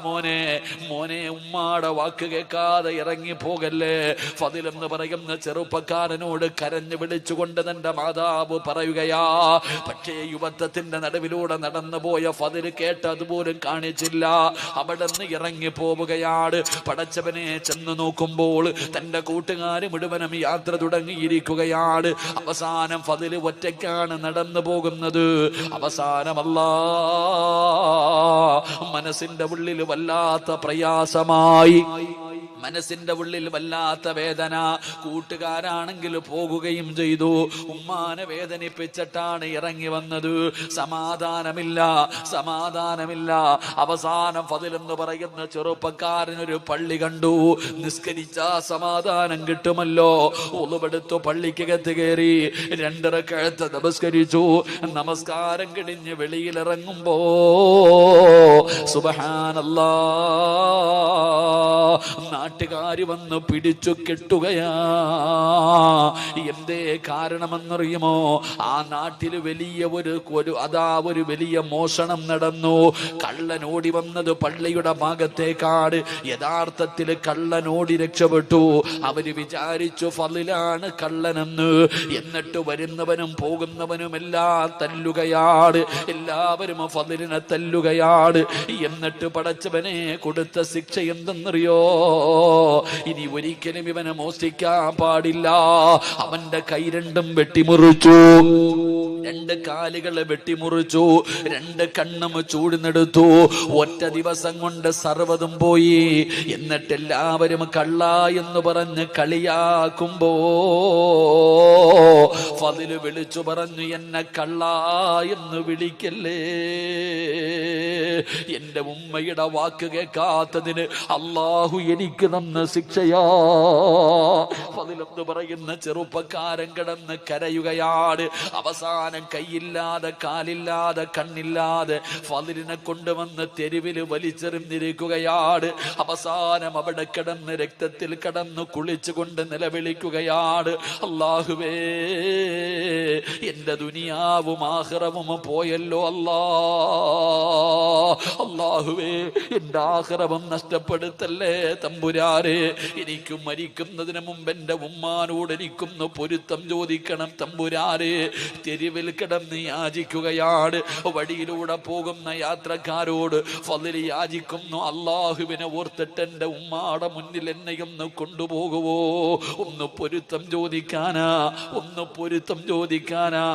മോനെ മോനെ ഉമ്മാടെ വാക്ക് കേൾക്കാതെ ഇറങ്ങി പോകല്ലേ. ഫദിൽ എന്ന് പറയുന്ന ചെറുപ്പക്കാരനോട് കരഞ്ഞു വിളിച്ചുകൊണ്ട് തന്റെ മാതാവ് പറയുകയാ. പക്ഷേ യുവത്വത്തിന്റെ നടുവിലൂടെ നടന്നു പോയ ഫദിൽ കേട്ടതുപോലും കാണിച്ചില്ല. അവിടെ നിന്ന് ഇറങ്ങി പോവുകയാണ്. പടച്ചവനെ ചെന്ന് നോക്കുമ്പോൾ തന്റെ കൂട്ടുകാർ മുഴുവനും യാത്ര തുടങ്ങിയിരിക്കുകയാണ്. അവസാനം ഫദിൽ ഒറ്റയ്ക്കാണ് നടന്നു പോകുന്നത്. അവസാനമല്ലാ മനസ്സിന്റെ ഉള്ളിൽ വല്ലാത്ത പ്രയാസമായി, മനസ്സിന്റെ ഉള്ളിൽ വല്ലാത്ത വേദന. കൂട്ടുകാരാണെങ്കിൽ പോകുകയും ചെയ്തു. ഉമ്മാനെ വേദനിപ്പിച്ചിട്ടാണ് ഇറങ്ങി വന്നത്. സമാധാനമില്ല, സമാധാനമില്ല. അവസാനം ഫദിൽ എന്ന് പറയുന്ന ചെറുപ്പക്കാരനൊരു പള്ളി കണ്ടു. നിസ്കരിച്ചാ സമാധാനം കിട്ടുമല്ലോ. ഉളുവെടുത്തു പള്ളിക്കകത്ത് കയറി 2 റക്അത്ത് നമസ്കരിച്ചു. നമസ്കാരം കഴിഞ്ഞ് വെളിയിലിറങ്ങുമ്പോ സുബ്ഹാനല്ലാഹ് നാട്ടുകാര് വന്ന് പിടിച്ചു കെട്ടുകയാ. എന്തേ കാരണമെന്നറിയുമോ? ആ നാട്ടിൽ വലിയ ഒരു വലിയ മോഷണം നടന്നു. കള്ളൻ ഓടി വന്നത് പള്ളിയുടെ ഭാഗത്തേക്കാട്. യഥാർത്ഥത്തിൽ കള്ളൻ ഓടി രക്ഷപ്പെട്ടു. അവര് വിചാരിച്ചു ഫളിലാണ് കള്ളനെന്ന്. എന്നിട്ട് വരുന്നവനും പോകുന്നവനും എല്ലാം തല്ലുകയാണ്. എല്ലാവരും ഫളിലിനെ തല്ലുകയാണ്. എന്നിട്ട് പടച്ചവനെ കൊടുത്ത ശിക്ഷ എന്തെന്നറിയോ? ഇനി ഒരിക്കലും ഇവനെ മോഷ്ടിക്കാൻ പാടില്ല. അവന്റെ കൈ 2 വെട്ടിമുറിച്ചു, 2 കാലുകളെ വെട്ടിമുറിച്ചു, 2 കണ്ണും ചൂടുന്നെടുത്തു. ഒറ്റ ദിവസം കൊണ്ട് സർവ്വതും പോയി. എന്നിട്ട് എല്ലാവരും കള്ള എന്ന് പറഞ്ഞ് കളിയാക്കുമ്പോ ഫദിൽ വിളിച്ചു പറഞ്ഞു, എന്നെ കള്ള എന്ന് വിളിക്കല്ലേ. എന്റെ ഉമ്മയുടെ വാക്ക് കേൾക്കാത്തതിന് അള്ളാഹു എനിക്ക് തന്ന ശിക്ഷയാ. ഫദിൽ എന്ന് പറയുന്ന ചെറുപ്പക്കാരൻ കിടന്ന് കരയുകയാണ്. അവസാനം കൈയില്ലാതെ കാലില്ലാതെ കണ്ണില്ലാതെ ഫദിലിനെ കൊണ്ടുവന്ന് തെരുവിൽ വലിച്ചെറിഞ്ഞിരിക്കുകയാണ്. അവസാനം അവിടെ കിടന്ന് രക്തത്തിൽ കിടന്ന് കുളിച്ചുകൊണ്ട് നിലവിളിക്കുകയാണ്, അല്ലാഹുവേ എന്റെ ദുനിയാവും ആഖിറവും പോയല്ലോ അല്ലാ. അല്ലാഹുവേ എന്റെ ആഖിറവും നഷ്ടപ്പെടുത്തല്ലേ തമ്പുരാനെ. എനിക്ക് മരിക്കുന്നതിന് മുമ്പ് എന്റെ ഉമ്മാനോട് എനിക്കൊന്ന് പൊരുത്തം ചോദിക്കണം തമ്പുരാനെ. തെരുവിൽ കിടന്ന് യാചിക്കുകയാണ്. വഴിയിലൂടെ പോകുന്ന യാത്രക്കാരോട് ഫളിൽ യാചിക്കുന്നു, അല്ലാഹുവിനെ ഓർത്തിട്ട് എന്റെ ഉമ്മാടെ മുന്നിൽ എന്നെയൊന്ന് കൊണ്ടുപോകുവോ? ഒന്ന് പൊരുത്തം ചോദിക്കാനാ, ഒന്ന് പൊരുത്തം ചോദിക്കാനാ.